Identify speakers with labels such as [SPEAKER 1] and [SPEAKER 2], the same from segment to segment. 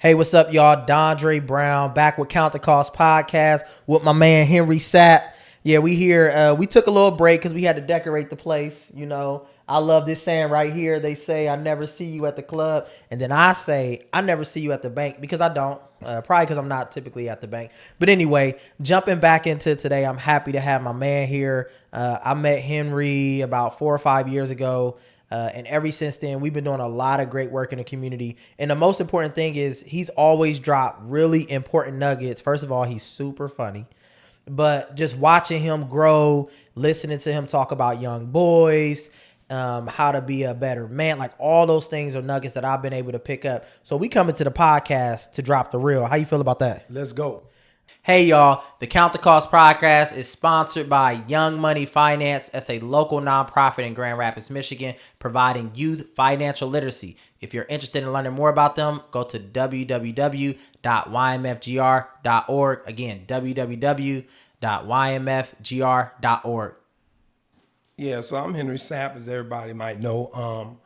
[SPEAKER 1] Hey, what's up, y'all? Dondrea Brown back with Count the Cost podcast with my man Henry Sapp. Yeah, we here. We took a little break because we had to decorate the place. You know, I love this saying right here. They say, I never see you at the club. And then I say, I never see you at the bank because I don't. Probably because I'm not typically at the bank. But anyway, jumping back into today, I'm happy to have my man here. I met Henry about 4 or 5 years ago. And ever since then, we've been doing a lot of great work in the community. And the most important thing is he's always dropped really important nuggets. First of all, he's super funny. But just watching him grow, listening to him talk about young boys, how to be a better man, like all those things are nuggets that I've been able to pick up. So we come into the podcast to drop the real. How you feel about that?
[SPEAKER 2] Let's go.
[SPEAKER 1] Hey, y'all. The Count the Cost podcast is sponsored by Young Money Finance. That's a local nonprofit in Grand Rapids, Michigan, providing youth financial literacy. If you're interested in learning more about them, go to www.ymfgr.org. Again, www.ymfgr.org.
[SPEAKER 2] Yeah, so I'm Henry Sapp, as everybody might know.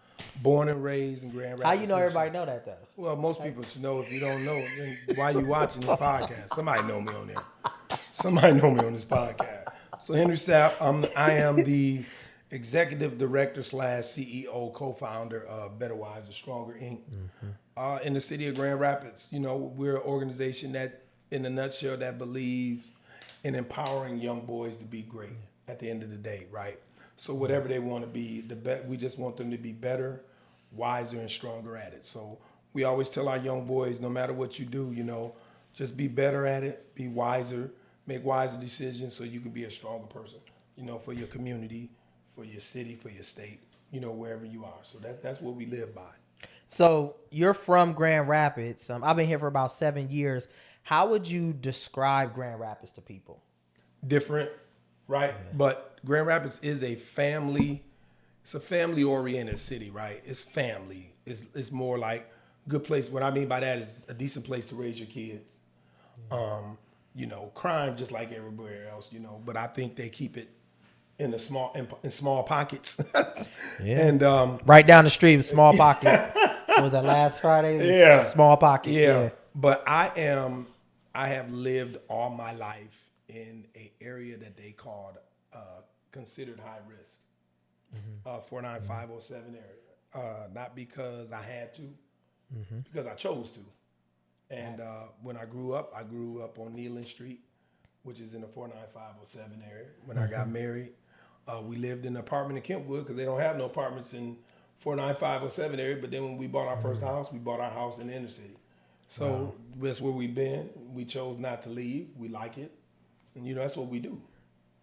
[SPEAKER 2] Born and raised in Grand Rapids.
[SPEAKER 1] How you know everybody know that, though?
[SPEAKER 2] Well, most people should know. If you don't know, then why you watching this podcast? Somebody know me on there. Somebody know me on this podcast. So Henry Sapp, I am the executive director / CEO, co-founder of Better, Wiser, Stronger, Inc. In the city of Grand Rapids. You know, we're an organization that, in a nutshell, that believes in empowering young boys to be great at the end of the day, right? So whatever they want to be, we just want them to be better, wiser, and stronger at it. So we always tell our young boys, no matter what you do, you know, just be better at it, be wiser, make wiser decisions so you can be a stronger person, you know, for your community, for your city, for your state, you know, wherever you are. So that's what we live by.
[SPEAKER 1] So you're from Grand Rapids. I've been here for about 7 years. How would you describe Grand Rapids to people?
[SPEAKER 2] Different, right? Yeah. But Grand Rapids is a family-oriented city, right? It's family. It's more like a good place. What I mean by that is a decent place to raise your kids. You know, crime just like everywhere else, you know, but I think they keep it in small pockets.
[SPEAKER 1] Yeah.
[SPEAKER 2] And
[SPEAKER 1] right down the street, small pocket. What was that last Friday?
[SPEAKER 2] Yeah.
[SPEAKER 1] Small pocket.
[SPEAKER 2] Yeah. But I have lived all my life in an area that they called considered high risk, 49507 area. Not because I had to, because I chose to. And when I grew up on Neyland Street, which is in the 49507 area. When I got married, we lived in an apartment in Kentwood because they don't have no apartments in 49507 area. But then when we bought our first house, we bought our house in the inner city. So that's where we've been. We chose not to leave. We like it. And, you know, that's what we do.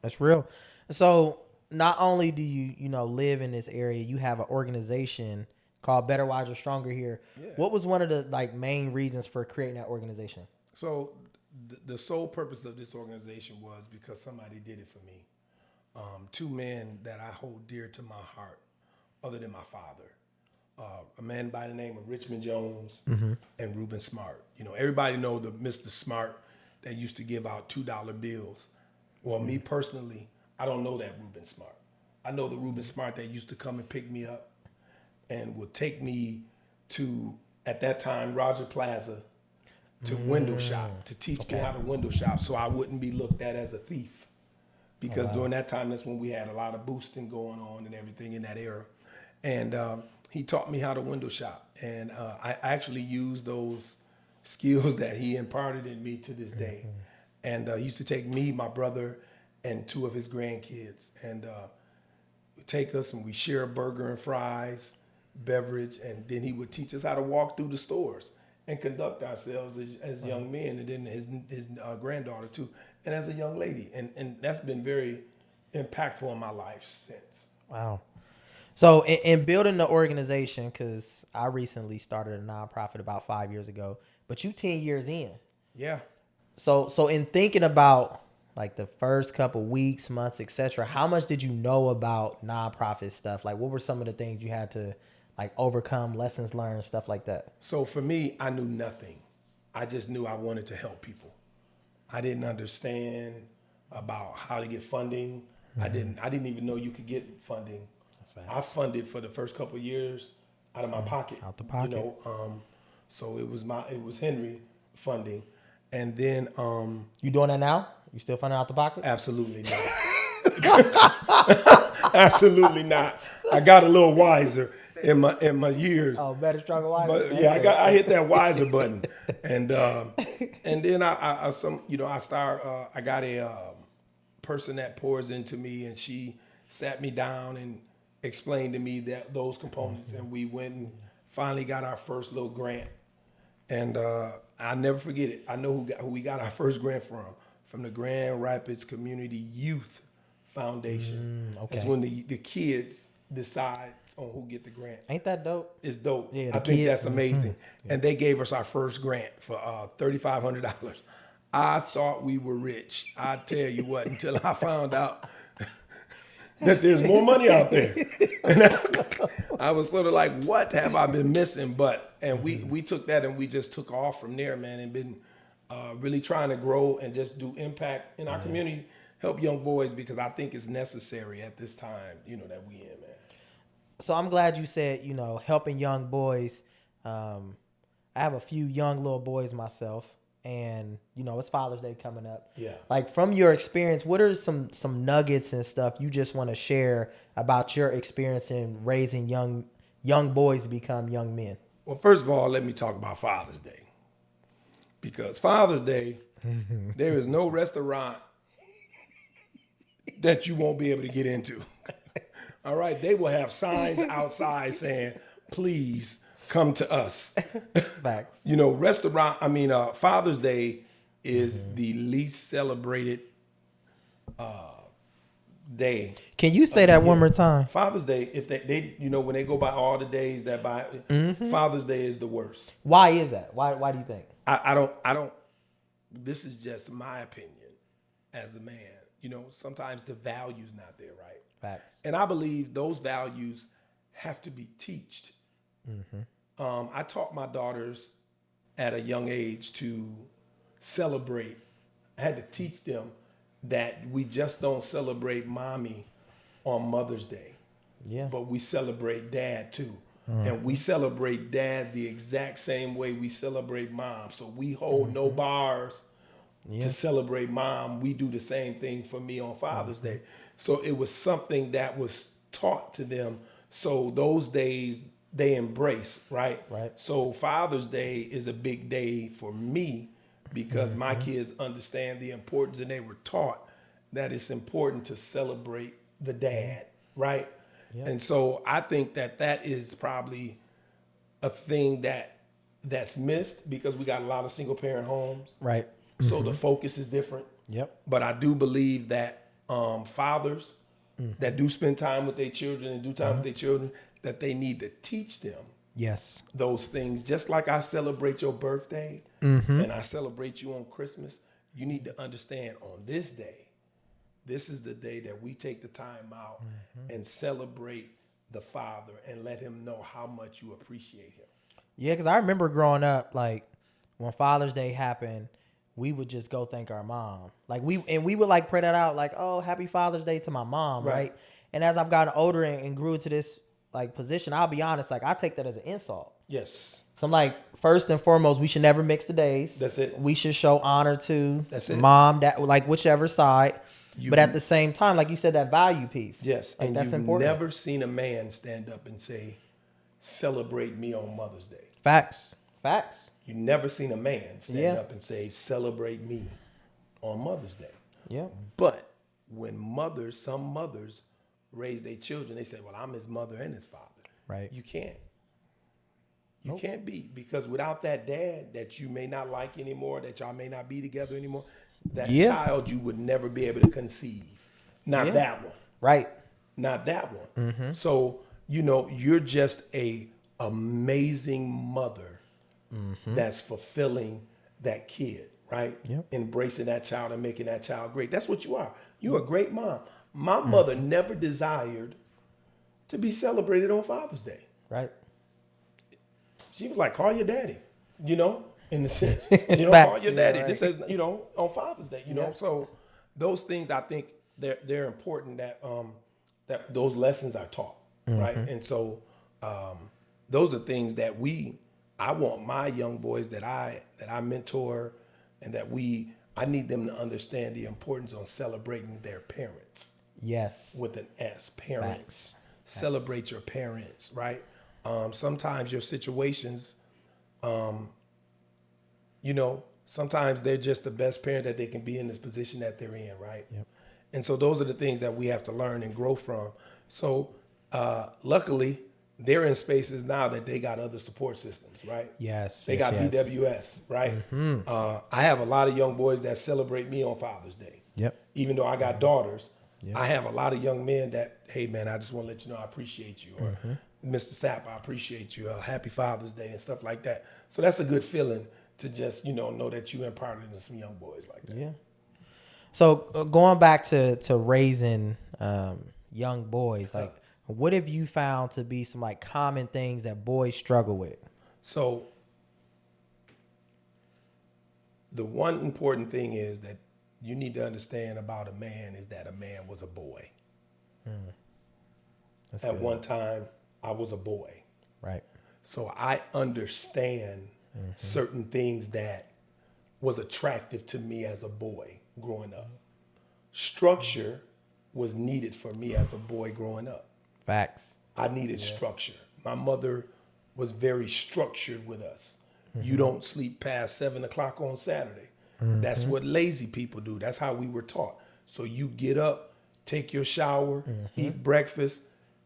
[SPEAKER 1] That's real. So not only do you live in this area, you have an organization called Better, Wiser, Stronger here. Yeah. What was one of the main reasons for creating that organization?
[SPEAKER 2] So the sole purpose of this organization was because somebody did it for me. Two men that I hold dear to my heart, other than my father. A man by the name of Richmond Jones and Reuben Smart. You know, everybody know the Mr. Smart that used to give out $2 bills. Well, me personally, I don't know that Reuben Smart. I know the Reuben Smart that used to come and pick me up and would take me to, at that time, Roger Plaza, to window shop, to teach me how to window shop so I wouldn't be looked at as a thief. Because during that time, that's when we had a lot of boosting going on and everything in that era. And he taught me how to window shop. And I actually used those skills that he imparted in me to this day. And he used to take me, my brother, and 2 of his grandkids. And take us and we share a burger and fries, beverage, and then he would teach us how to walk through the stores and conduct ourselves as young men, and then his granddaughter too, and as a young lady. And that's been very impactful in my life since.
[SPEAKER 1] Wow. So in building the organization, because I recently started a nonprofit about 5 years ago, but you 10 years in.
[SPEAKER 2] Yeah.
[SPEAKER 1] So in thinking about like the first couple weeks, months, etc., how much did you know about nonprofit stuff? Like, what were some of the things you had to overcome, lessons learned, stuff like that?
[SPEAKER 2] So for me, I knew nothing. I just knew I wanted to help people. I didn't understand about how to get funding. I didn't even know you could get funding. That's right. I funded for the first couple of years out of my pocket.
[SPEAKER 1] Out the pocket.
[SPEAKER 2] You know, So it was Henry funding, and then
[SPEAKER 1] You doing that now? You still funding out the pocket?
[SPEAKER 2] absolutely not. Absolutely not. I got a little wiser in my years.
[SPEAKER 1] Oh, better, stronger, wiser.
[SPEAKER 2] But yeah, I hit that wiser button, and then I got a person that pours into me, and she sat me down and explained to me that those components, and we went and finally got our first little grant, and I'll never forget it. I know who we got our first grant from the Grand Rapids Community Youth Foundation.
[SPEAKER 1] Okay.
[SPEAKER 2] That's when the kids decide on who get the grant.
[SPEAKER 1] Ain't that dope?
[SPEAKER 2] It's dope.
[SPEAKER 1] Yeah,
[SPEAKER 2] I think that's amazing. And they gave us our first grant for $3,500. I thought we were rich. I tell you what, until I found out that there's more money out there. And I was sort of like, what have I been missing? And we took that and we just took off from there, man, and been really trying to grow and just do impact in our community, help young boys, because I think it's necessary at this time, that we in, man.
[SPEAKER 1] So I'm glad you said, helping young boys. I have a few young little boys myself, and it's Father's Day coming up.
[SPEAKER 2] Yeah.
[SPEAKER 1] Like, from your experience, what are some nuggets and stuff you just want to share about your experience in raising young boys to become young men?
[SPEAKER 2] Well, first of all, let me talk about Father's Day. Because Father's Day, there is no restaurant that you won't be able to get into. All right, they will have signs outside saying, please come to us.
[SPEAKER 1] Facts.
[SPEAKER 2] Father's Day is the least celebrated day.
[SPEAKER 1] Can you say that one more time?
[SPEAKER 2] Father's Day, if they when they go by all the days that by Father's Day is the worst.
[SPEAKER 1] Why is that? Why do you think?
[SPEAKER 2] I don't, this is just my opinion as a man. Sometimes the value's not there, right?
[SPEAKER 1] Facts.
[SPEAKER 2] And I believe those values have to be taught. I taught my daughters at a young age to celebrate. I had to teach them that we just don't celebrate mommy on Mother's Day.
[SPEAKER 1] Yeah.
[SPEAKER 2] But we celebrate dad too. And we celebrate dad the exact same way we celebrate mom. So we hold no bars to celebrate mom. We do the same thing for me on Father's Day. So it was something that was taught to them. So those days they embrace, right?
[SPEAKER 1] Right.
[SPEAKER 2] So Father's Day is a big day for me because my kids understand the importance, and they were taught that it's important to celebrate the dad, right? Yep. And so I think that is probably a thing that's missed because we got a lot of single parent homes.
[SPEAKER 1] Right.
[SPEAKER 2] So the focus is different.
[SPEAKER 1] Yep.
[SPEAKER 2] But I do believe that fathers that do spend time with their children and do time with their children, that they need to teach them those things. Just like I celebrate your birthday and I celebrate you on Christmas, you need to understand on this day, this is the day that we take the time out and celebrate the father and let him know how much you appreciate him.
[SPEAKER 1] Yeah, because I remember growing up, like, when Father's Day happened, we would just go thank our mom. Like, we would, like, pray that out, like, oh, happy Father's Day to my mom, right? And as I've gotten older and grew to this, like, position, I'll be honest, like, I take that as an insult.
[SPEAKER 2] Yes.
[SPEAKER 1] So I'm like, first and foremost, we should never mix the days.
[SPEAKER 2] That's it.
[SPEAKER 1] We should show honor to
[SPEAKER 2] mom,
[SPEAKER 1] dad, like, whichever side. But at the same time, like you said, that value piece.
[SPEAKER 2] Yes,
[SPEAKER 1] like,
[SPEAKER 2] and
[SPEAKER 1] that's
[SPEAKER 2] you've
[SPEAKER 1] important.
[SPEAKER 2] never seen a man stand up and say, celebrate me on Mother's Day.
[SPEAKER 1] Facts.
[SPEAKER 2] You never seen a man stand up and say, celebrate me on Mother's Day. Yeah. But when some mothers raise their children, they say, well, I'm his mother and his father.
[SPEAKER 1] Right.
[SPEAKER 2] You can't. You can't be, because without that dad that you may not like anymore, that y'all may not be together anymore, that child you would never be able to conceive. Not that one.
[SPEAKER 1] Right.
[SPEAKER 2] Not that one. So, you're just a amazing mother that's fulfilling that kid, right? Yep. Embracing that child and making that child great. That's what you are. You're a great mom. My mother never desired to be celebrated on Father's Day.
[SPEAKER 1] Right.
[SPEAKER 2] She was like, call your daddy, in the sense, call your daddy. Right. This is, on Father's Day, know. So those things, I think they're important that those lessons are taught, right? And so those are things that we I want my young boys that I mentor and that I need them to understand the importance on celebrating their parents.
[SPEAKER 1] Yes.
[SPEAKER 2] With an S, parents.
[SPEAKER 1] Facts.
[SPEAKER 2] Celebrate your parents, right? Sometimes your situations, sometimes they're just the best parent that they can be in this position that they're in, right?
[SPEAKER 1] Yep.
[SPEAKER 2] And so those are the things that we have to learn and grow from. So luckily, they're in spaces now that they got other support systems, right?
[SPEAKER 1] Yes.
[SPEAKER 2] They got BWS, right? I have a lot of young boys that celebrate me on Father's Day.
[SPEAKER 1] Yep.
[SPEAKER 2] Even though I got daughters, I have a lot of young men that, hey man, I just want to let you know I appreciate you. Or Mr. Sapp, I appreciate you. Happy Father's Day and stuff like that. So that's a good feeling to just, know that you imparted in some young boys like that.
[SPEAKER 1] Yeah. So going back to raising young boys, like what have you found to be some like common things that boys struggle with?
[SPEAKER 2] So the one important thing is that you need to understand about a man is that a man was a boy.
[SPEAKER 1] That's
[SPEAKER 2] At
[SPEAKER 1] good.
[SPEAKER 2] one time, I was a boy.
[SPEAKER 1] Right.
[SPEAKER 2] So I understand certain things that was attractive to me as a boy growing up. Structure was needed for me as a boy growing up.
[SPEAKER 1] Facts.
[SPEAKER 2] I needed structure. My mother was very structured with us. You don't sleep past 7 o'clock on Saturday. That's what lazy people do. That's how we were taught. So you get up, take your shower, eat breakfast,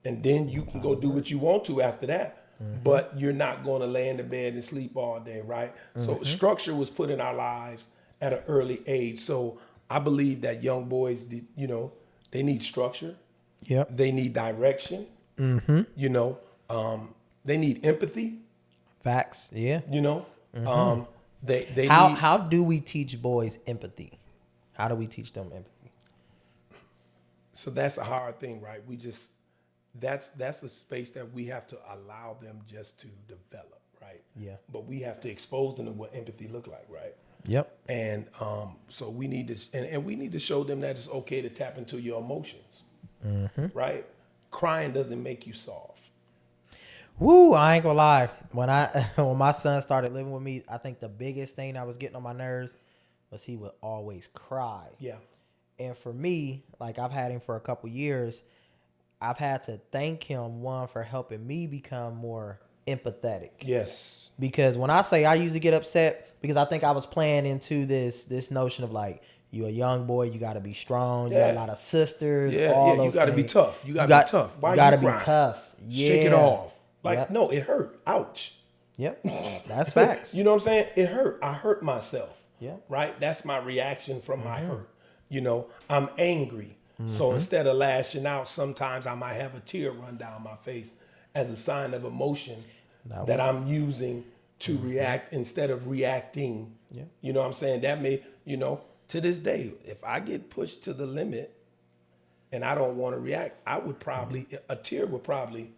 [SPEAKER 2] and then you can go do what you want to after that. But you're not going to lay in the bed and sleep all day, right? So structure was put in our lives at an early age. So I believe that young boys, they need structure.
[SPEAKER 1] Yep.
[SPEAKER 2] They need direction. They need empathy.
[SPEAKER 1] Facts. Yeah.
[SPEAKER 2] They
[SPEAKER 1] How do we teach boys empathy? How do we teach them empathy?
[SPEAKER 2] So that's a hard thing, right? That's a space that we have to allow them just to develop, right?
[SPEAKER 1] Yeah.
[SPEAKER 2] But we have to expose them to what empathy look like, right?
[SPEAKER 1] Yep.
[SPEAKER 2] And so we need to, and we need to show them that it's okay to tap into your emotions, right? Crying doesn't make you soft.
[SPEAKER 1] Woo, I ain't gonna lie. When my son started living with me, I think the biggest thing that was getting on my nerves was he would always cry.
[SPEAKER 2] Yeah.
[SPEAKER 1] And for me, like I've had him for a couple years, I've had to thank him, one, for helping me become more empathetic.
[SPEAKER 2] Yes.
[SPEAKER 1] Because when I say I usually get upset, because I think I was playing into this notion of like, you a young boy, you got to be strong. You got a lot of sisters. All those
[SPEAKER 2] you got to be
[SPEAKER 1] things.
[SPEAKER 2] tough. You got to be tough. Why
[SPEAKER 1] you got to
[SPEAKER 2] you
[SPEAKER 1] be
[SPEAKER 2] crying?
[SPEAKER 1] tough. Yeah.
[SPEAKER 2] Shake it off. Like,
[SPEAKER 1] Yep.
[SPEAKER 2] no, it hurt. Ouch.
[SPEAKER 1] Yep. That's facts.
[SPEAKER 2] You know what I'm saying? It hurt. I hurt myself.
[SPEAKER 1] Yeah.
[SPEAKER 2] Right? That's my reaction from my hurt. I'm angry. So instead of lashing out, sometimes I might have a tear run down my face as a sign of emotion that I'm using to react instead of reacting.
[SPEAKER 1] Yeah.
[SPEAKER 2] You know what I'm saying? That may, to this day, if I get pushed to the limit and I don't want to react, a tear would probably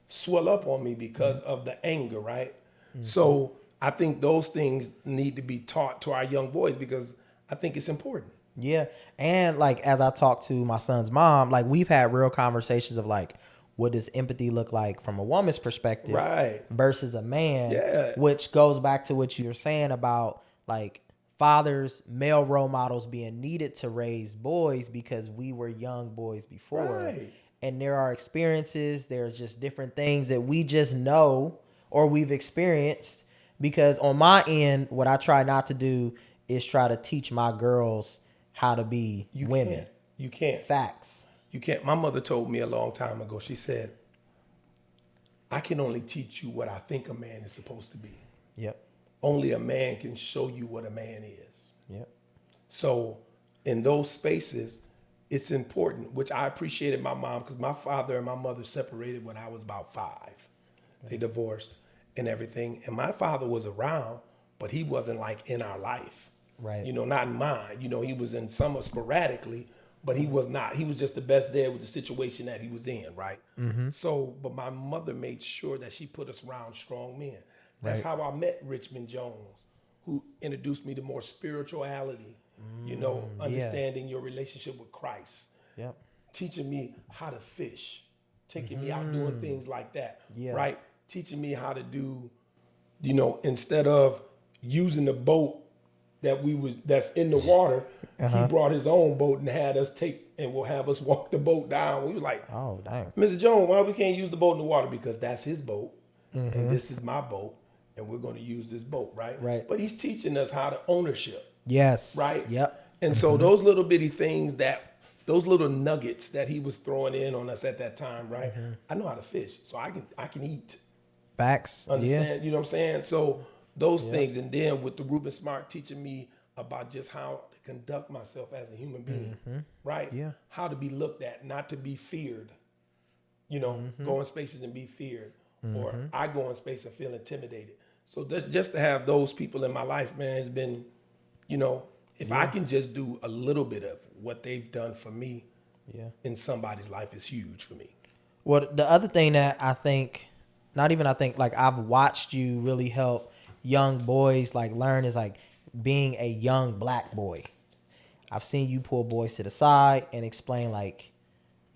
[SPEAKER 2] swell up on me because of the anger, right? So I think those things need to be taught to our young boys because I think it's important.
[SPEAKER 1] Yeah. And like, as I talk to my son's mom, like we've had real conversations of like, what does empathy look like from a woman's perspective versus a man?
[SPEAKER 2] Yeah.
[SPEAKER 1] Which goes back to what you were saying about like fathers, male role models being needed to raise boys because we were young boys before.
[SPEAKER 2] Right.
[SPEAKER 1] And there are experiences, there's just different things that we just know or we've experienced. Because on my end, what I try not to do is try to teach my girls how to be women.
[SPEAKER 2] You can't.
[SPEAKER 1] Facts.
[SPEAKER 2] You can't. My mother told me a long time ago, she said, I can only teach you what I think a man is supposed to be.
[SPEAKER 1] Yep.
[SPEAKER 2] Only a man can show you what a man is.
[SPEAKER 1] Yep.
[SPEAKER 2] So in those spaces, it's important, which I appreciated my mom because my father and my mother separated when I was about 5. They divorced and everything. And my father was around, but he wasn't like in our life.
[SPEAKER 1] Right.
[SPEAKER 2] Not in mine. He was in some sporadically, but he was not. He was just the best there with the situation that he was in, right? So, but my mother made sure that she put us around strong men. That's how I met Richmond Jones, who introduced me to more spirituality, understanding your relationship with Christ.
[SPEAKER 1] Yep.
[SPEAKER 2] Teaching me how to fish, taking me out doing things like that, right? Teaching me how to do instead of using the boat that's in the water, he brought his own boat and had us will have us walk the boat down. We was like,
[SPEAKER 1] Oh, dang.
[SPEAKER 2] Mr. Jones, why we can't use the boat in the water? Because that's his boat and this is my boat and we're going to use this boat, right?
[SPEAKER 1] Right.
[SPEAKER 2] But he's teaching us how to ownership.
[SPEAKER 1] Yes.
[SPEAKER 2] Right?
[SPEAKER 1] Yep.
[SPEAKER 2] And so those little bitty things those little nuggets that he was throwing in on us at that time, right? I know how to fish, so I can eat.
[SPEAKER 1] Facts.
[SPEAKER 2] Understand? You know what I'm saying? So those things, and then with the Ruben Smart teaching me about just how to conduct myself as a human being, right?
[SPEAKER 1] Yeah.
[SPEAKER 2] How to be looked at, not to be feared. Go in spaces and be feared, or I go in space and feel intimidated. So just to have those people in my life, man, has been, if I can just do a little bit of what they've done for me in somebody's life, is huge for me.
[SPEAKER 1] Well, the other thing that I think, like I've watched you really help young boys like learn is like being a young black boy. I've seen you pull boys to the side and explain like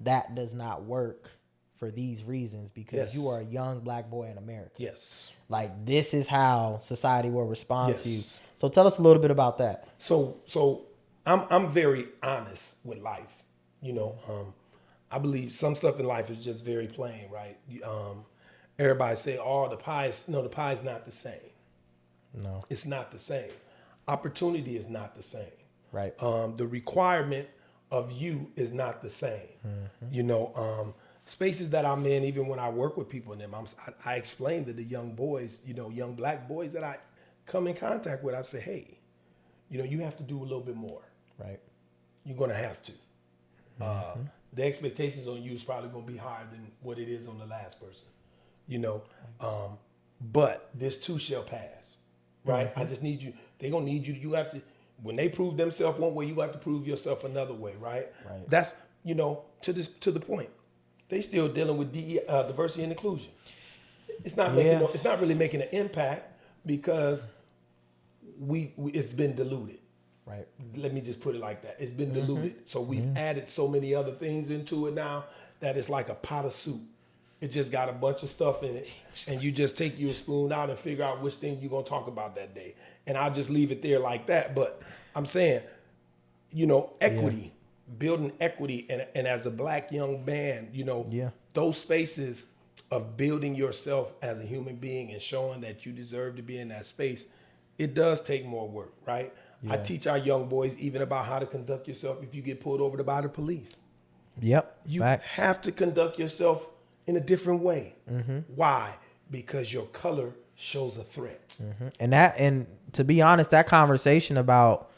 [SPEAKER 1] that does not work for these reasons because you are a young black boy in America.
[SPEAKER 2] Yes.
[SPEAKER 1] Like this is how society will respond to you. So tell us a little bit about that.
[SPEAKER 2] So I'm very honest with life. I believe some stuff in life is just very plain, right? Everybody say, "Oh, the pie's not the same."
[SPEAKER 1] No,
[SPEAKER 2] it's not the same. Opportunity is not the same.
[SPEAKER 1] Right.
[SPEAKER 2] The requirement of you is not the same. Spaces that I'm in, even when I work with people in them, I explain to the young boys, young black boys that I come in contact with, I say, hey, you have to do a little bit more.
[SPEAKER 1] Right.
[SPEAKER 2] You're going to have to. The expectations on you is probably going to be higher than what it is on the last person. But this too shall pass. Right. I just need you. They're going to need you. You have to, when they prove themselves one way, you have to prove yourself another way. Right. That's, to the point. They still dealing with diversity and inclusion. It's not it's not really making an impact because it's been diluted.
[SPEAKER 1] Right.
[SPEAKER 2] Let me just put it like that. It's been diluted. So we've added so many other things into it now that it's like a pot of soup. It just got a bunch of stuff in it, and you just take your spoon out and figure out which thing you're gonna talk about that day. And I'll just leave it there like that. But I'm saying, equity. Building equity, and as a black young man, those spaces of building yourself as a human being and showing that you deserve to be in that space, it does take more work, right? I teach our young boys even about how to conduct yourself if you get pulled over by the police.
[SPEAKER 1] Yep.
[SPEAKER 2] You have to conduct yourself in a different way. Why? Because your color shows a threat.
[SPEAKER 1] And to be honest, that conversation about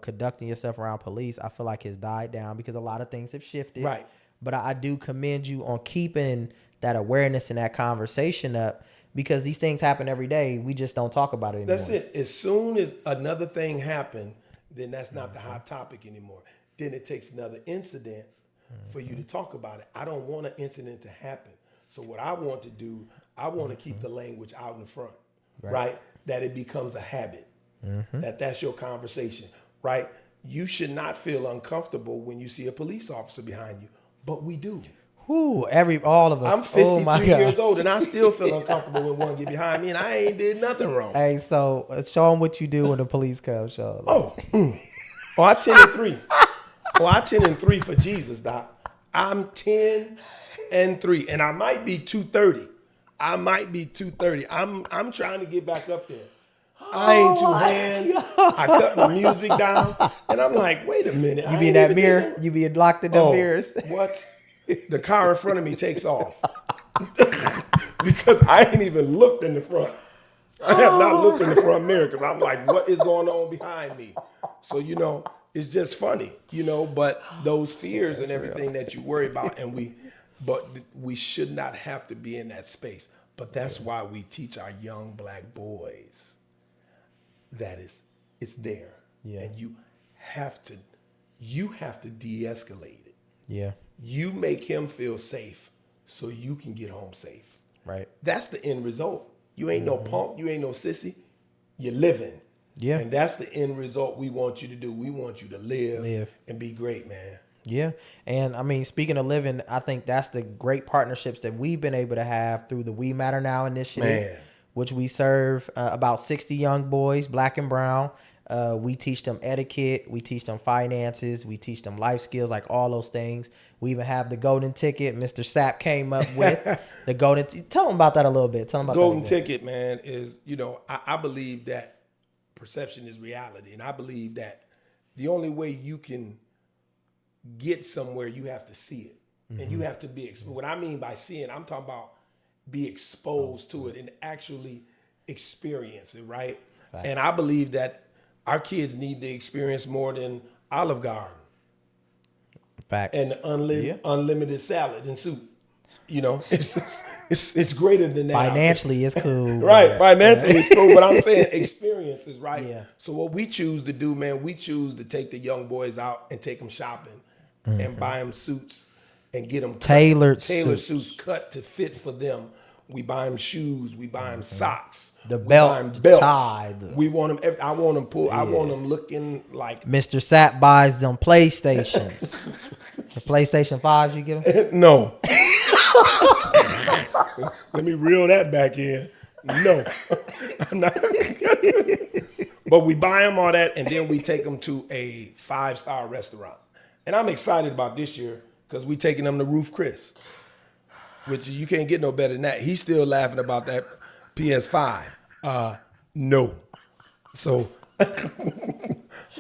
[SPEAKER 1] conducting yourself around police, I feel like has died down because a lot of things have shifted.
[SPEAKER 2] Right.
[SPEAKER 1] But I do commend you on keeping that awareness and that conversation up because these things happen every day. We just don't talk about it anymore.
[SPEAKER 2] That's it. As soon as another thing happened, then that's not the hot topic anymore. Then it takes another incident for you to talk about it. I don't want an incident to happen. So what I want to do, I want to keep the language out in front, right? That it becomes a habit. That's your conversation, right? You should not feel uncomfortable when you see a police officer behind you, but we do.
[SPEAKER 1] All of us.
[SPEAKER 2] I'm 53 years old and I still feel uncomfortable when one get behind me and I ain't did nothing wrong.
[SPEAKER 1] Hey, so show them what you do when the police come. Show them.
[SPEAKER 2] I 10 and 3. I 10 and 3 for Jesus, Doc. I'm 10 and 3, and I might be 230. I'm trying to get back up there. I ain't two hands. I cut my music down, and I'm like, wait a minute.
[SPEAKER 1] You be in that mirror. You be locked in the mirrors.
[SPEAKER 2] What? The car in front of me takes off because I ain't even looked in the front. I have not looked in the front mirror because I'm like, what is going on behind me? So it's just funny, But those fears and everything that you worry about, but we should not have to be in that space. But that's why we teach our young black boys. That it's there, and you have to de-escalate it.
[SPEAKER 1] Yeah,
[SPEAKER 2] you make him feel safe, so you can get home safe.
[SPEAKER 1] Right.
[SPEAKER 2] That's the end result. You ain't no punk. You ain't no sissy. You're living.
[SPEAKER 1] Yeah.
[SPEAKER 2] And that's the end result we want you to do. We want you to live and be great, man.
[SPEAKER 1] Yeah. And I mean, speaking of living, I think that's the great partnerships that we've been able to have through the We Matter Now initiative.
[SPEAKER 2] Man.
[SPEAKER 1] which we serve about 60 young boys, black and brown. We teach them etiquette. We teach them finances. We teach them life skills, like all those things. We even have the golden ticket Mr. Sapp came up with. The golden. Tell them about that a little bit. Tell them about
[SPEAKER 2] Golden
[SPEAKER 1] that.
[SPEAKER 2] ticket, man, is, I believe that perception is reality. And I believe that the only way you can get somewhere, you have to see it. And you have to be, what I mean by seeing, I'm talking about be exposed to it and actually experience it, right? Right. And I believe that our kids need to experience more than Olive Garden.
[SPEAKER 1] Facts.
[SPEAKER 2] And unlimited salad and soup. It's greater than that.
[SPEAKER 1] Financially, it's cool.
[SPEAKER 2] Right. Financially, it's cool. But I'm saying experiences, right?
[SPEAKER 1] Yeah.
[SPEAKER 2] So what we choose to do, man, we choose to take the young boys out and take them shopping and buy them suits and get them
[SPEAKER 1] tailored
[SPEAKER 2] suits cut to fit for them. We buy them shoes. We buy them socks.
[SPEAKER 1] The belt,
[SPEAKER 2] belts.
[SPEAKER 1] tie.
[SPEAKER 2] We want them. I want them pulled. I want them looking like
[SPEAKER 1] Mr. Sapp buys them PlayStations. The PlayStation 5s you get them?
[SPEAKER 2] No. Let me reel that back in. No, I'm not. But we buy them all that, and then we take them to a 5-star restaurant. And I'm excited about this year because we taking them to Roof Chris, which you can't get no better than that. He's still laughing about that PS5. No. So I'm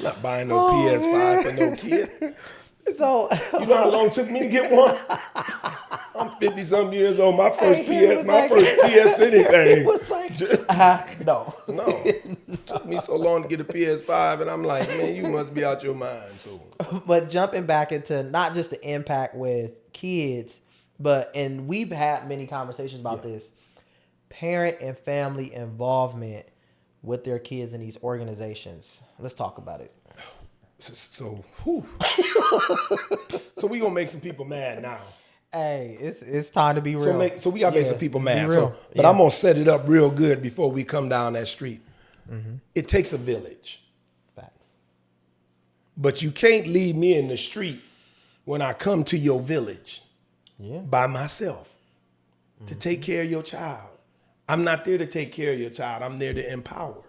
[SPEAKER 2] not buying no PS5 for no kid.
[SPEAKER 1] So
[SPEAKER 2] you know how long it took me to get one? I'm 50-something years old. My first PS anything.
[SPEAKER 1] It was like, no.
[SPEAKER 2] It took me so long to get a PS5, and I'm like, man, you must be out your mind. So,
[SPEAKER 1] but jumping back into not just the impact with kids, and we've had many conversations about this, parent and family involvement with their kids in these organizations. Let's talk about it.
[SPEAKER 2] So we gonna make some people mad now.
[SPEAKER 1] Hey, it's time to be real.
[SPEAKER 2] So we gotta make some people mad.
[SPEAKER 1] I'm
[SPEAKER 2] gonna set it up real good before we come down that street. It takes a village.
[SPEAKER 1] Facts.
[SPEAKER 2] But you can't leave me in the street when I come to your village by myself to take care of your child. I'm not there to take care of your child. I'm there to empower.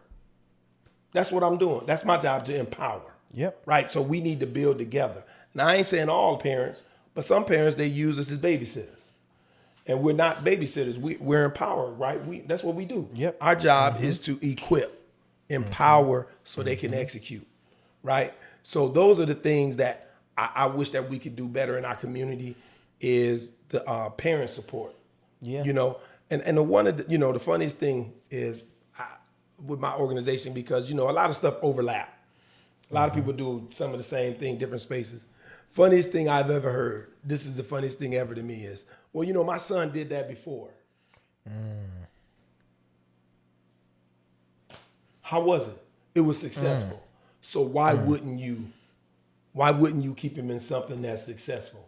[SPEAKER 2] That's what I'm doing. That's my job, to empower.
[SPEAKER 1] Yep.
[SPEAKER 2] Right. So we need to build together. Now, I ain't saying all parents, but some parents, they use us as babysitters. And we're not babysitters. We're empowered, right? That's what we do.
[SPEAKER 1] Yep.
[SPEAKER 2] Our job is to equip, empower so they can execute. Right. So those are the things that I wish that we could do better in our community, is the parent support.
[SPEAKER 1] Yeah.
[SPEAKER 2] And the funniest thing is with my organization, because, a lot of stuff overlap. A lot of people do some of the same thing, different spaces. Funniest thing I've ever heard, this is the funniest thing ever to me, is, well, my son did that before. How was it? It was successful. So why wouldn't you keep him in something that's successful?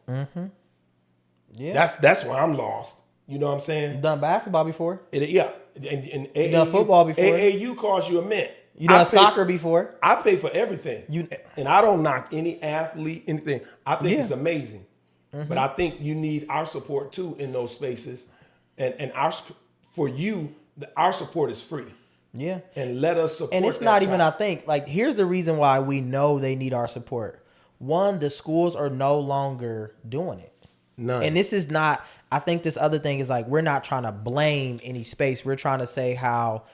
[SPEAKER 1] Yeah.
[SPEAKER 2] That's why I'm lost. You know what I'm saying?
[SPEAKER 1] You done basketball before?
[SPEAKER 2] And
[SPEAKER 1] You done football before?
[SPEAKER 2] AAU costs you a mint.
[SPEAKER 1] You done soccer before?
[SPEAKER 2] I pay for everything. And I don't knock any athlete, anything. I think it's amazing. But I think you need our support too in those spaces. And our support is free.
[SPEAKER 1] Yeah.
[SPEAKER 2] And let us support.
[SPEAKER 1] And it's not even, I think, like, here's the reason why we know they need our support. One, the schools are no longer doing it.
[SPEAKER 2] None.
[SPEAKER 1] And this is not, I think this other thing is, like, we're not trying to blame any space. We're trying to say how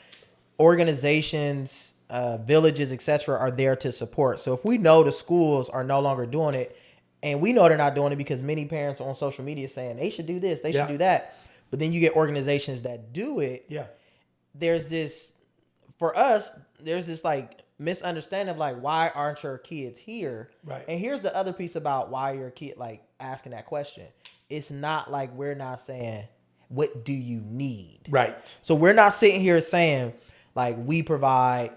[SPEAKER 1] organizations, villages, etc., are there to support. So if we know the schools are no longer doing it, and we know they're not doing it because many parents are on social media saying they should do this, they should do that, but then you get organizations that do it.
[SPEAKER 2] Yeah.
[SPEAKER 1] There's this, for us, there's this like misunderstanding of like, why aren't your kids here?
[SPEAKER 2] Right.
[SPEAKER 1] And here's the other piece about why your kid, like, asking that question. It's not like we're not saying, what do you need?
[SPEAKER 2] Right.
[SPEAKER 1] So we're not sitting here saying, like, we provide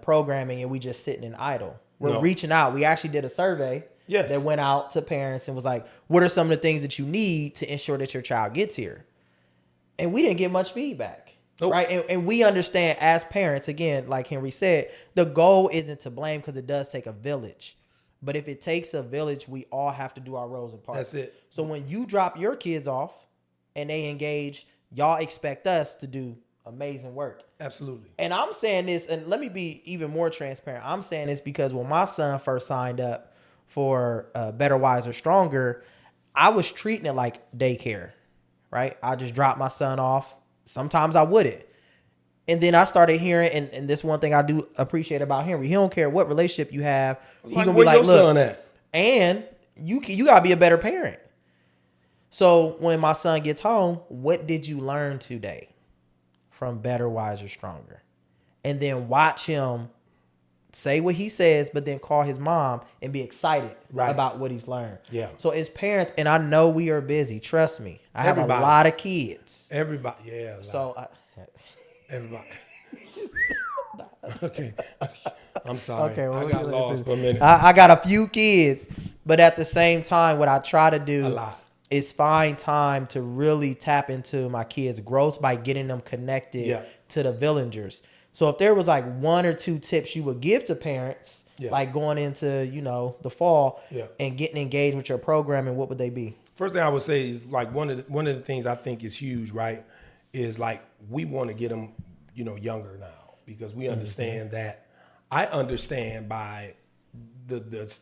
[SPEAKER 1] programming and we just sitting in idle. We're reaching out. We actually did a survey that went out to parents and was like, what are some of the things that you need to ensure that your child gets here? And we didn't get much feedback.
[SPEAKER 2] Nope.
[SPEAKER 1] Right. And we understand as parents, again, like Henry said, the goal isn't to blame because it does take a village. But if it takes a village, we all have to do our roles and parts.
[SPEAKER 2] That's it.
[SPEAKER 1] So when you drop your kids off and they engage, y'all expect us to do amazing work.
[SPEAKER 2] Absolutely.
[SPEAKER 1] And I'm saying this, and let me be even more transparent. I'm saying this because when my son first signed up for Better, Wiser, Stronger, I was treating it like daycare, right? I just dropped my son off. Sometimes I wouldn't. And then I started hearing, and this one thing I do appreciate about Henry, he don't care what relationship you have. He
[SPEAKER 2] Like,
[SPEAKER 1] gonna be
[SPEAKER 2] where
[SPEAKER 1] like,
[SPEAKER 2] your
[SPEAKER 1] look,
[SPEAKER 2] son at?
[SPEAKER 1] and you gotta be a better parent. So when my son gets home, what did you learn today from Better, Wiser, Stronger? And then watch him say what he says, but then call his mom and be excited about what he's learned.
[SPEAKER 2] Yeah.
[SPEAKER 1] So as parents, and I know we are busy, trust me, I have a lot of kids.
[SPEAKER 2] Everybody, yeah.
[SPEAKER 1] So
[SPEAKER 2] everybody. Okay. I'm sorry.
[SPEAKER 1] okay, well,
[SPEAKER 2] I got lost for a minute.
[SPEAKER 1] I got a few kids, but at the same time, what I try to do
[SPEAKER 2] A lot.
[SPEAKER 1] is find time to really tap into my kids' growth by getting them connected to the villagers. So if there was like 1 or 2 tips you would give to parents, like going into, the fall and getting engaged with your programming, what would they be?
[SPEAKER 2] First thing I would say is like one of the things I think is huge, right? Is like we want to get them, younger now because we understand that. I understand by the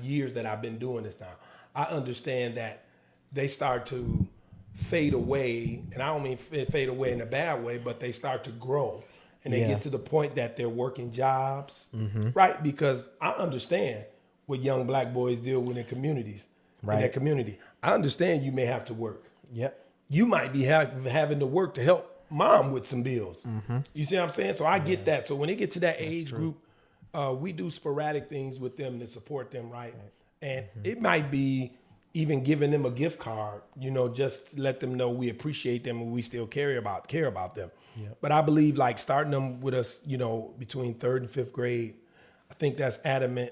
[SPEAKER 2] years that I've been doing this now, I understand that they start to fade away, and I don't mean fade away in a bad way, but they start to grow. And they get to the point that they're working jobs, right? Because I understand what young black boys deal with in communities, in their community. I understand you may have to work.
[SPEAKER 1] Yep.
[SPEAKER 2] You might be having to work to help mom with some bills. You see what I'm saying? So I get that. So when they get to that age group, we do sporadic things with them to support them, right? And it might be even giving them a gift card, just let them know we appreciate them and we still care about them. Yep. But I believe like starting them with us, between 3rd and 5th grade, I think that's adamant.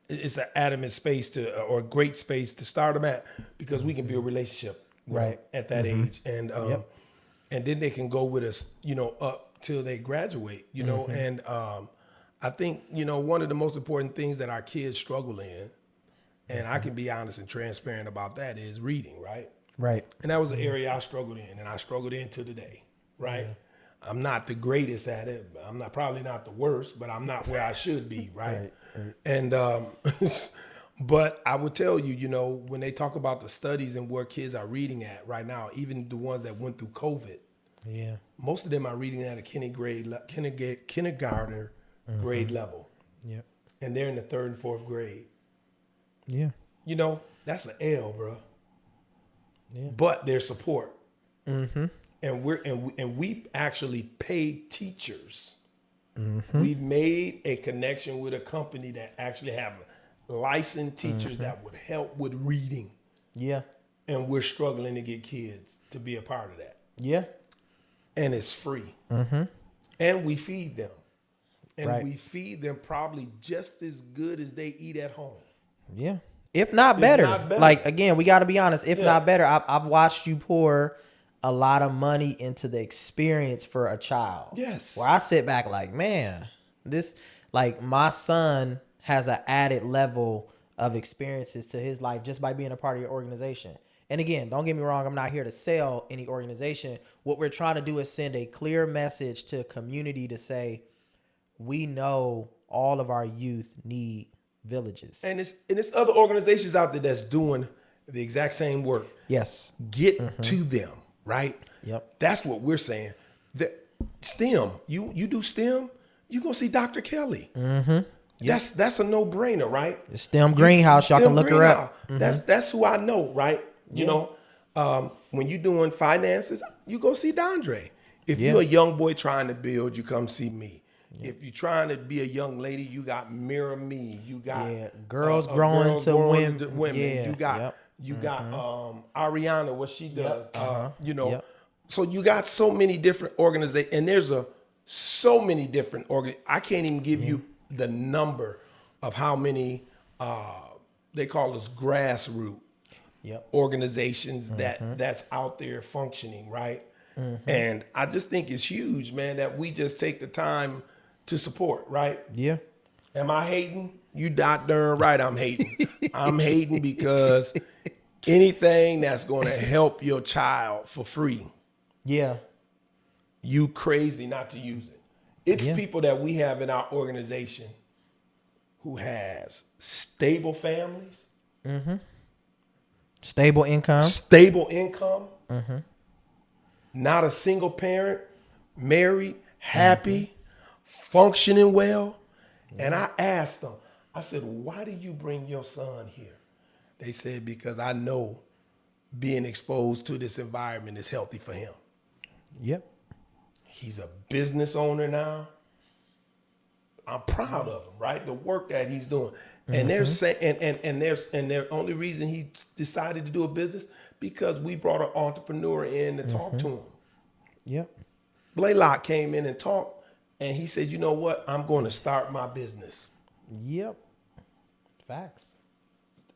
[SPEAKER 2] It's an adamant space or a great space to start them at because we can build a relationship at that age. And and then they can go with us, up till they graduate, and I think, one of the most important things that our kids struggle in, and I can be honest and transparent about that, is reading, right?
[SPEAKER 1] Right.
[SPEAKER 2] And that was an area I struggled in, and I struggled in to today, right? Yeah. I'm not the greatest at it. I'm probably not the worst, but I'm not where I should be, right? And but I would tell you, when they talk about the studies and where kids are reading at right now, even the ones that went through COVID, most of them are reading at a kindergarten grade level.
[SPEAKER 1] Yep.
[SPEAKER 2] And they're in the 3rd and 4th grade.
[SPEAKER 1] Yeah.
[SPEAKER 2] That's an L, bro.
[SPEAKER 1] Yeah.
[SPEAKER 2] But there's support. And we actually paid teachers. We've made a connection with a company that actually have licensed teachers that would help with reading. Yeah. And we're struggling to get kids to be a part of that. Yeah. And it's free. And we feed them. And we feed them probably just as good as they eat at home. Yeah.
[SPEAKER 1] If not better. Like, again, we got to be honest. If not better, I've watched you pour a lot of money into the experience for a child. Yes. Where I sit back like, man, my son has an added level of experiences to his life just by being a part of your organization. And again, don't get me wrong, I'm not here to sell any organization. What we're trying to do is send a clear message to a community to say, we know all of our youth need villages.
[SPEAKER 2] And it's other organizations out there that's doing the exact same work. Yes. Get to them, right? Yep. That's what we're saying. The STEM, you do STEM, you're going to see Dr. Kelly. Yep. That's a no-brainer, right?
[SPEAKER 1] The STEM Greenhouse, y'all can look her up.
[SPEAKER 2] That's who I know, right? You know, when you're doing finances, you go see Dondrea. If you're a young boy trying to build, you come see me. If you're trying to be a young lady, you got Mirror Me. You got
[SPEAKER 1] girls growing to women.
[SPEAKER 2] Yeah. You got Ariana, what she does. So you got so many different organizations, and there's so many different I can't even give you the number of how many they call us grassroots organizations that's out there functioning, right? And I just think it's huge, man, that we just take the time to support, right? Yeah. Am I hating? You darn right I'm hating. I'm hating because anything that's going to help your child for free. Yeah. you crazy not to use it. It's people that we have in our organization who has stable families,
[SPEAKER 1] stable income,
[SPEAKER 2] not a single parent, married, happy, functioning well. And I asked them, I said, why do you bring your son here? They said, because I know being exposed to this environment is healthy for him.
[SPEAKER 1] Yep.
[SPEAKER 2] He's a business owner now. I'm proud of him, right? The work that he's doing. And they're saying, and their only reason he decided to do a business because we brought an entrepreneur in to talk to him.
[SPEAKER 1] Yep.
[SPEAKER 2] Blaylock came in and talked, and he said, you know what? I'm going to start my business.
[SPEAKER 1] Yep. Facts.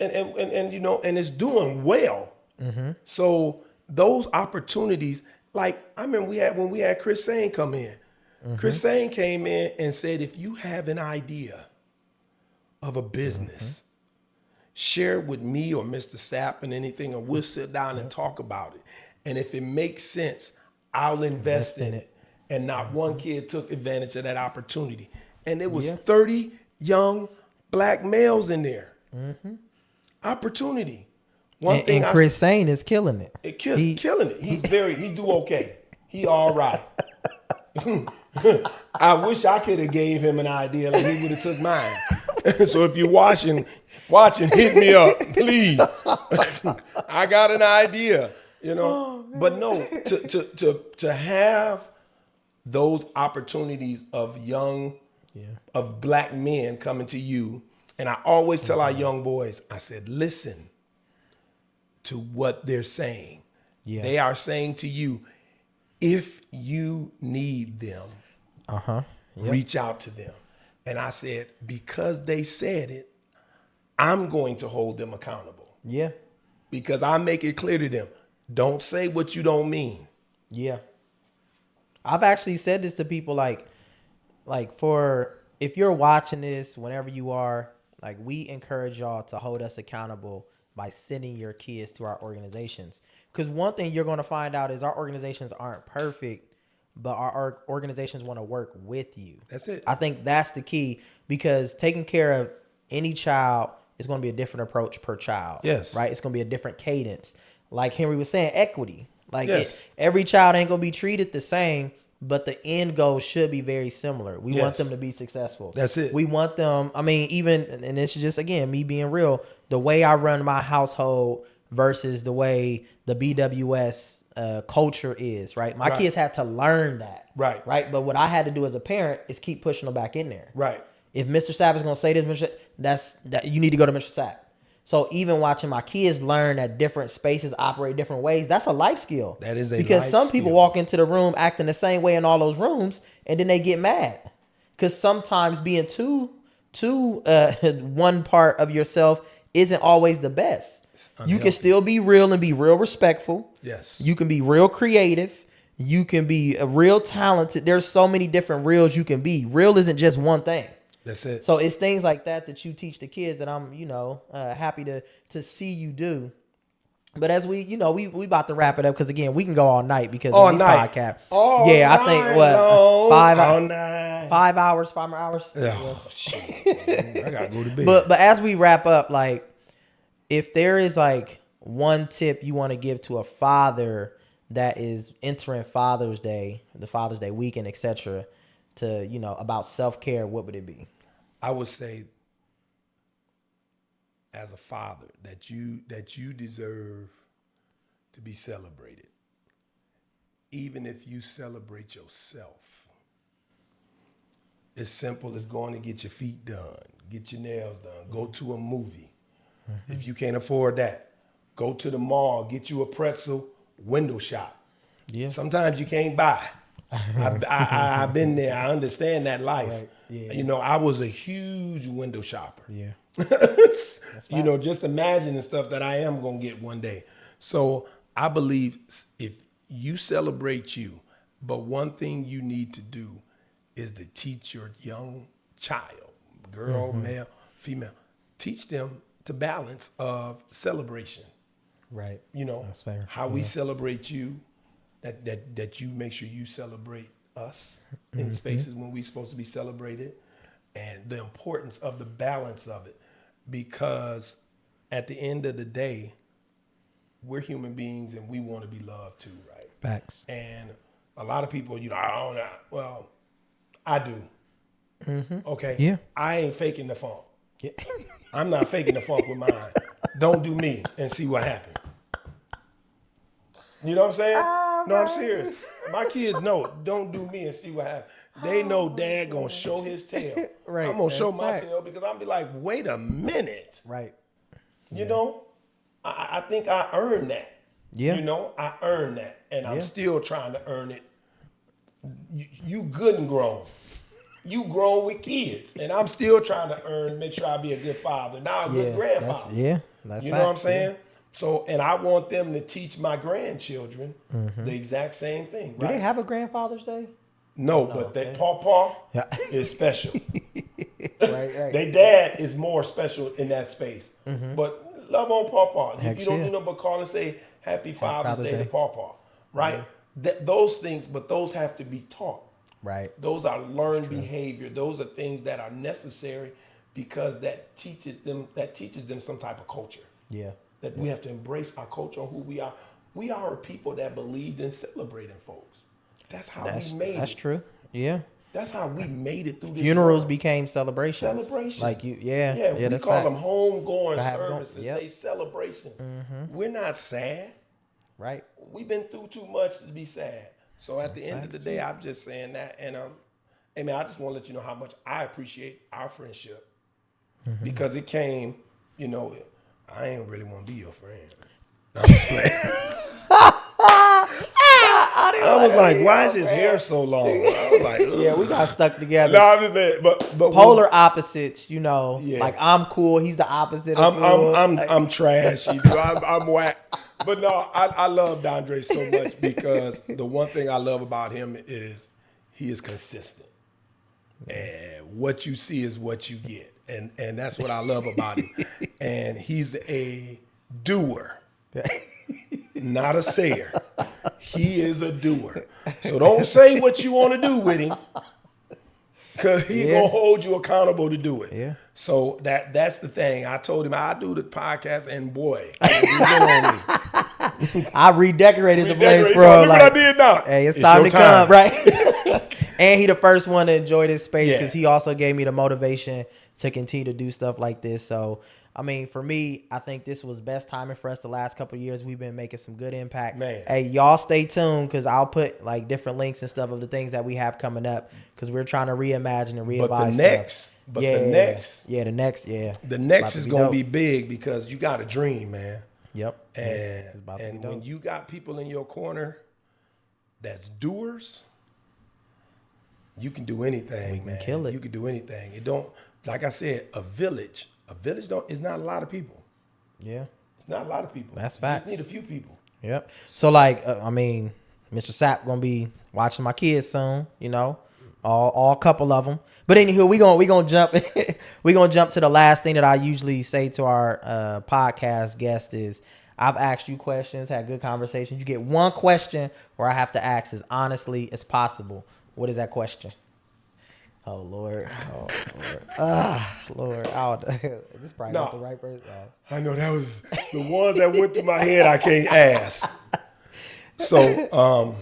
[SPEAKER 2] And you know, and it's doing well. So those opportunities, like I remember when we had Chris Sane come in. Chris Sane came in and said, if you have an idea of a business, share it with me or Mr. Sapp and anything, and we'll sit down and talk about it. And if it makes sense, I'll invest in it. And not one kid took advantage of that opportunity. And there was 30 young black males in there. Opportunity. One thing.
[SPEAKER 1] And Chris Sane is killing it.
[SPEAKER 2] Killing it. He do okay. He all right. I wish I could have gave him an idea like he would have took mine. So if you're watching, hit me up, please. I got an idea, you know. But no, to have those opportunities of of black men coming to you, and I always tell our young boys, I said, listen to what they're saying. Yeah. They are saying to you, if you need them, reach out to them. And I said, because they said it, I'm going to hold them accountable.
[SPEAKER 1] Yeah.
[SPEAKER 2] Because I make it clear to them, don't say what you don't mean.
[SPEAKER 1] Yeah. I've actually said this to people like for if you're watching this, whenever you are, like we encourage y'all to hold us accountable by sending your kids to our organizations. Because one thing you're going to find out is our organizations aren't perfect, but our organizations want to work with you.
[SPEAKER 2] That's it.
[SPEAKER 1] I think that's the key, because taking care of any child is going to be a different approach per child.
[SPEAKER 2] Yes.
[SPEAKER 1] Right? It's going to be a different cadence. Like Henry was saying, equity. Like every child ain't going to be treated the same, but the end goal should be very similar. We want them to be successful.
[SPEAKER 2] That's it.
[SPEAKER 1] We want them, I mean, even, and this is just, again, me being real, the way I run my household versus the way the BWS culture is, right? My kids had to learn that. Right. But what I had to do as a parent is keep pushing them back in there.
[SPEAKER 2] Right.
[SPEAKER 1] If Mr. Sapp is going to say this, that you need to go to Mr. Sapp. So even watching my kids learn that different spaces operate different ways, that's a life skill.
[SPEAKER 2] That is a
[SPEAKER 1] because
[SPEAKER 2] life
[SPEAKER 1] some people
[SPEAKER 2] skill.
[SPEAKER 1] walk into the room acting the same way in all those rooms, and then they get mad. Because sometimes being too one part of yourself isn't always the best. You can still be real and be real respectful.
[SPEAKER 2] Yes.
[SPEAKER 1] You can be real creative. You can be real talented. There's so many different reals you can be. Real isn't just one thing.
[SPEAKER 2] That's it.
[SPEAKER 1] So it's things like that you teach the kids that I'm, happy to see you do. But as we about to wrap it up, because again, we can go all night because of these podcasts. I think 5 hours.
[SPEAKER 2] Oh, shit. I gotta go to bed.
[SPEAKER 1] But as we wrap up, like, if there is like one tip you want to give to a father that is entering Father's Day, the Father's Day weekend, etc., to about self-care, what would it be?
[SPEAKER 2] I would say, as a father, that you deserve to be celebrated. Even if you celebrate yourself. It's simple as going to get your feet done, get your nails done, go to a movie. If you can't afford that, go to the mall, get you a pretzel, window shop. Yeah. Sometimes you can't buy. I've been there. I understand that life. Right. Yeah. I was a huge window shopper. Yeah. Just imagining stuff that I am going to get one day. So I believe if you celebrate you, but one thing you need to do is to teach your young child, girl, male, female, teach them the balance of celebration.
[SPEAKER 1] Right.
[SPEAKER 2] That's fair. How we celebrate you, that you make sure you celebrate us in spaces when we're supposed to be celebrated, and the importance of the balance of it, because at the end of the day, we're human beings and we want to be loved too, right?
[SPEAKER 1] Facts.
[SPEAKER 2] And a lot of people, I don't know. Well, I do. Okay.
[SPEAKER 1] Yeah.
[SPEAKER 2] I ain't faking the funk.
[SPEAKER 1] Yeah.
[SPEAKER 2] I'm not faking the funk with mine. Don't do me and see what happens. You know what I'm saying? No, I'm serious. My kids know, don't do me and see what happens. They know dad gonna show his tail.
[SPEAKER 1] Right,
[SPEAKER 2] I'm gonna show
[SPEAKER 1] that's
[SPEAKER 2] my
[SPEAKER 1] fact.
[SPEAKER 2] tail because I'm be like, wait a minute.
[SPEAKER 1] Right.
[SPEAKER 2] You know, I think I earned that.
[SPEAKER 1] Yeah.
[SPEAKER 2] You know, I earned that. And I'm
[SPEAKER 1] Yeah.
[SPEAKER 2] still trying to earn it. You good and grown. You grown with kids. And I'm still trying to make sure I be a good father. Now a good grandfather.
[SPEAKER 1] That's
[SPEAKER 2] You know what I'm
[SPEAKER 1] facts,
[SPEAKER 2] saying? So, and I want them to teach my grandchildren the exact same thing.
[SPEAKER 1] Do they have a Grandfather's Day?
[SPEAKER 2] No, but that Paw is special.
[SPEAKER 1] Right.
[SPEAKER 2] They dad is more special in that space. But love on Paw. You don't do nothing but call and say Happy Father's Day to Paw. Right? Those things, but those have to be taught.
[SPEAKER 1] Right.
[SPEAKER 2] Those are learned behavior. Those are things that are necessary because that teaches them some type of culture.
[SPEAKER 1] Yeah.
[SPEAKER 2] That we have to embrace our culture and who we are. We are a people that believed in celebrating folks. That's how we made it.
[SPEAKER 1] That's true. Yeah.
[SPEAKER 2] That's how we made it through this
[SPEAKER 1] Funerals
[SPEAKER 2] world.
[SPEAKER 1] became celebrations.
[SPEAKER 2] Celebrations.
[SPEAKER 1] Like we
[SPEAKER 2] that's call them homegoing services.
[SPEAKER 1] Yep.
[SPEAKER 2] They celebrations. We're not sad.
[SPEAKER 1] Right.
[SPEAKER 2] We've been through too much to be sad. So at the end of the day, I'm just saying that. And hey man, I just want to let you know how much I appreciate our friendship. Because it came, I ain't really want to be your friend. I'm just playing. I was like, why is his hair so long? I was like, ugh.
[SPEAKER 1] Yeah, we got stuck together.
[SPEAKER 2] No, I'm just saying, but
[SPEAKER 1] polar opposites, like I'm cool, he's the opposite of cool.
[SPEAKER 2] I'm trash, I'm whack. But no, I love Dondrea so much because the one thing I love about him is he is consistent. And what you see is what you get. And that's what I love about him. And he's a doer, not a sayer. He is a doer. So don't say what you want to do with him, because he's going to hold you accountable to do it.
[SPEAKER 1] Yeah.
[SPEAKER 2] So that's the thing. I told him I do the podcast, and boy, he went on me.
[SPEAKER 1] I redecorated the place, bro.
[SPEAKER 2] Look what I did now.
[SPEAKER 1] Hey, it's time to come, right? And he the first one to enjoy this space because he also gave me the motivation to continue to do stuff like this. So, I mean, for me, I think this was best timing for us the last couple of years. We've been making some good impact.
[SPEAKER 2] Man.
[SPEAKER 1] Hey, y'all stay tuned because I'll put like different links and stuff of the things that we have coming up because we're trying to reimagine and readvise
[SPEAKER 2] the next is going to be big because you got a dream, man.
[SPEAKER 1] Yep.
[SPEAKER 2] And when you got people in your corner that's doers, you can do anything, man.
[SPEAKER 1] Kill it.
[SPEAKER 2] You can do anything. It don't, like I said, a village is not a lot of people.
[SPEAKER 1] Yeah.
[SPEAKER 2] It's not a lot of people.
[SPEAKER 1] That's facts.
[SPEAKER 2] You just need a few people.
[SPEAKER 1] Yep. So like, Mr. Sapp gonna be watching my kids soon, all couple of them. But anywho, we gonna jump to the last thing that I usually say to our podcast guest is I've asked you questions, had good conversations. You get one question where I have to ask as honestly as possible. What is that question? Oh Lord. Lord. This probably not the right person.
[SPEAKER 2] I know that was the ones that went through my head. I can't ask. So,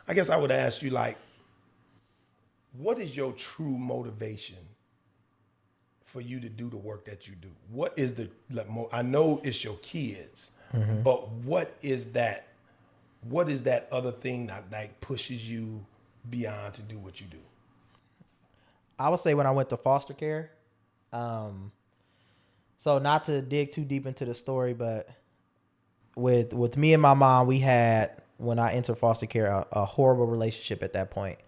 [SPEAKER 2] I guess I would ask you, like, what is your true motivation for you to do the work that you do? What is I know it's your kids, but what is that other thing that like pushes you beyond to do what you do?
[SPEAKER 1] I would say when I went to foster care. So not to dig too deep into the story, but with me and my mom, we had, when I entered foster care, a horrible relationship at that point.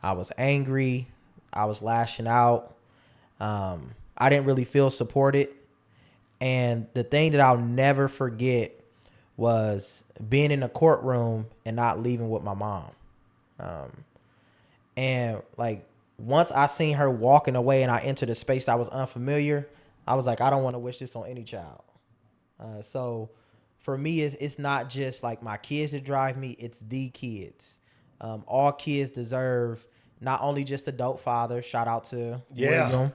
[SPEAKER 1] I was angry. I was lashing out. I didn't really feel supported. And the thing that I'll never forget was being in a courtroom and not leaving with my mom. And like, once I seen her walking away and I entered a space that was unfamiliar, I was like, I don't want to wish this on any child. So for me, it's not just like my kids that drive me, it's the kids. All kids deserve not only just a dope father. Shout out to William.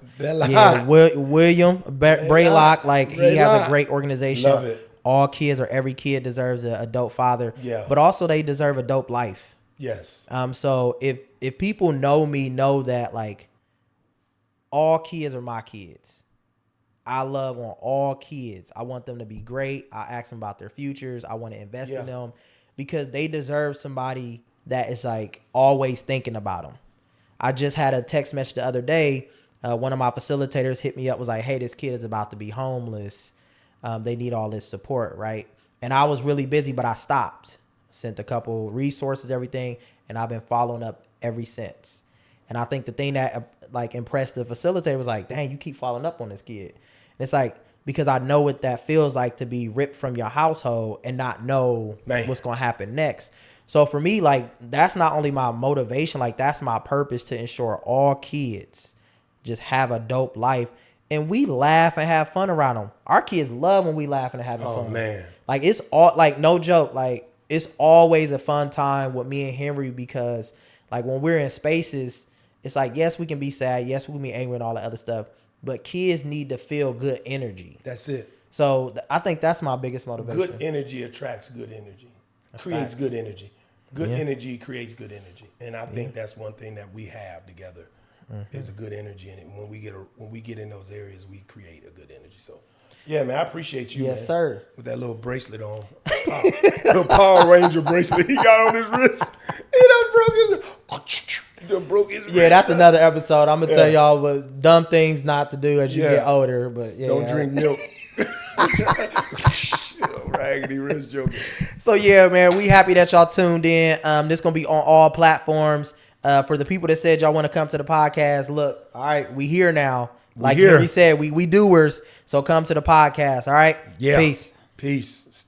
[SPEAKER 1] William Braylock. Like, he has a great organization.
[SPEAKER 2] Love it.
[SPEAKER 1] All kids, or every kid, deserves a dope father.
[SPEAKER 2] Yeah.
[SPEAKER 1] But also they deserve a dope life.
[SPEAKER 2] Yes.
[SPEAKER 1] So if people know me, know that like all kids are my kids. I love on all kids. I want them to be great. I ask them about their futures. I want to invest in them because they deserve somebody that is like always thinking about them. I just had a text message the other day. One of my facilitators hit me up, was like, hey, this kid is about to be homeless. They need all this support, right? And I was really busy, but I stopped. Sent a couple resources, everything, and I've been following up ever since. And I think the thing that like impressed the facilitator was like, dang, you keep following up on this kid. And it's like, because I know what that feels like to be ripped from your household and not know what's going to happen next. So for me, like, that's not only my motivation, like, that's my purpose, to ensure all kids just have a dope life. And we laugh and have fun around them. Our kids love when we laugh and having fun.
[SPEAKER 2] Oh, man.
[SPEAKER 1] Like, it's all, like, no joke. Like, it's always a fun time with me and Henry, because, like, when we're in spaces, it's like, yes, we can be sad. Yes, we can be angry and all that other stuff. But kids need to feel good energy.
[SPEAKER 2] That's it.
[SPEAKER 1] So I think that's my biggest motivation.
[SPEAKER 2] Good energy attracts good energy. Creates good energy. Good energy creates good energy. And I think that's one thing that we have together is a good energy. And when we get in those areas, we create a good energy. So, yeah, man, I appreciate you,
[SPEAKER 1] yes,
[SPEAKER 2] man,
[SPEAKER 1] sir.
[SPEAKER 2] with that little bracelet on. Little Power Ranger bracelet he got on his wrist. He done broke his wrist.
[SPEAKER 1] Yeah, that's another episode. I'm going to tell y'all what dumb things not to do as you get older. But yeah,
[SPEAKER 2] don't drink milk. Raggedy wrist joking.
[SPEAKER 1] So yeah, man, we happy that y'all tuned in. This gonna be on all platforms. For the people that said y'all want to come to the podcast, look, all right, we here now. Like Henry said, we doers. So come to the podcast. All right.
[SPEAKER 2] Yeah.
[SPEAKER 1] Peace.
[SPEAKER 2] Peace.